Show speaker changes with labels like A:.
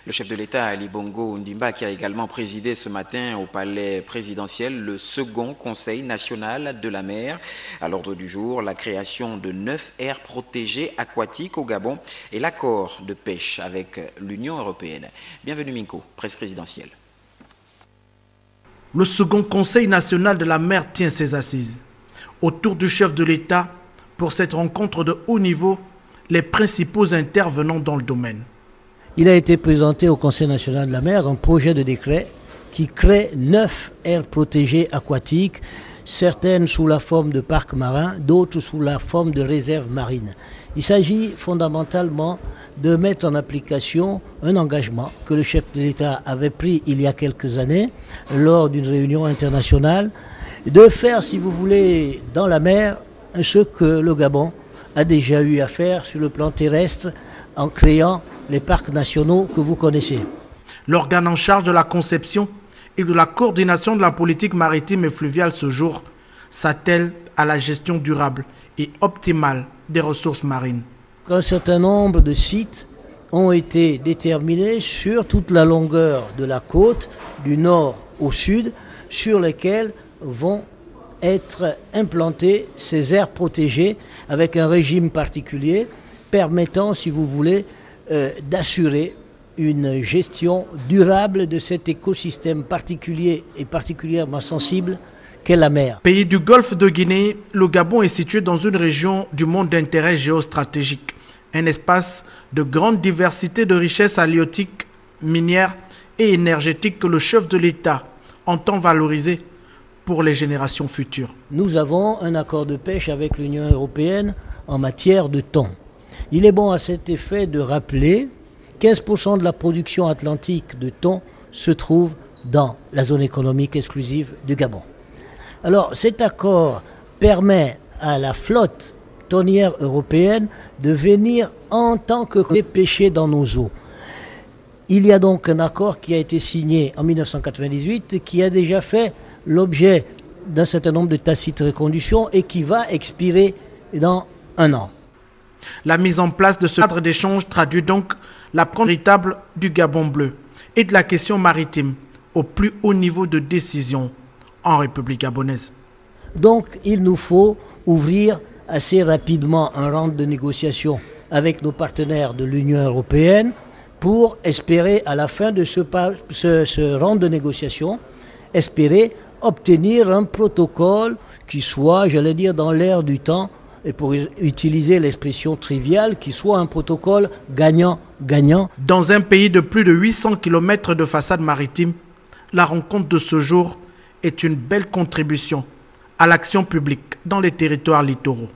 A: Le chef de l'État, Ali Bongo Ondimba, qui a également présidé ce matin au palais présidentiel le second Conseil national de la mer. À l'ordre du jour, la création de 9 aires protégées aquatiques au Gabon et l'accord de pêche avec l'Union européenne. Bienvenue Minko, presse présidentielle.
B: Le second Conseil national de la mer tient ses assises. Autour du chef de l'État, pour cette rencontre de haut niveau, les principaux intervenants dans le domaine.
C: Il a été présenté au Conseil national de la mer un projet de décret qui crée 9 aires protégées aquatiques, certaines sous la forme de parcs marins, d'autres sous la forme de réserves marines. Il s'agit fondamentalement de mettre en application un engagement que le chef de l'État avait pris il y a quelques années lors d'une réunion internationale, de faire, si vous voulez, dans la mer, ce que le Gabon a déjà eu à faire sur le plan terrestre en créant les parcs nationaux que vous connaissez.
B: L'organe en charge de la conception et de la coordination de la politique maritime et fluviale ce jour s'attelle à la gestion durable et optimale des ressources marines.
C: Un certain nombre de sites ont été déterminés sur toute la longueur de la côte, du nord au sud, sur lesquels vont être implantées ces aires protégées avec un régime particulier permettant, si vous voulez, d'assurer une gestion durable de cet écosystème particulier et particulièrement sensible qu'est la mer.
B: Pays du Golfe de Guinée, le Gabon est situé dans une région du monde d'intérêt géostratégique, un espace de grande diversité de richesses halieutiques, minières et énergétiques que le chef de l'État entend valoriser pour les générations futures.
C: Nous avons un accord de pêche avec l'Union européenne en matière de thon. Il est bon à cet effet de rappeler 15% de la production atlantique de thon se trouve dans la zone économique exclusive du Gabon. Alors cet accord permet à la flotte thonière européenne de venir en tant que pêcher dans nos eaux. Il y a donc un accord qui a été signé en 1998 qui a déjà fait l'objet d'un certain nombre de tacites reconductions et qui va expirer dans 1 an.
B: La mise en place de ce cadre d'échange traduit donc l'approche véritable du Gabon bleu et de la question maritime au plus haut niveau de décision en République gabonaise.
C: Donc il nous faut ouvrir assez rapidement un round de négociation avec nos partenaires de l'Union européenne pour espérer à la fin de ce round de négociation, espérer obtenir un protocole qui soit, j'allais dire, dans l'air du temps, et pour utiliser l'expression triviale, qui soit un protocole gagnant-gagnant.
B: Dans un pays de plus de 800 km de façade maritime, la rencontre de ce jour est une belle contribution à l'action publique dans les territoires littoraux.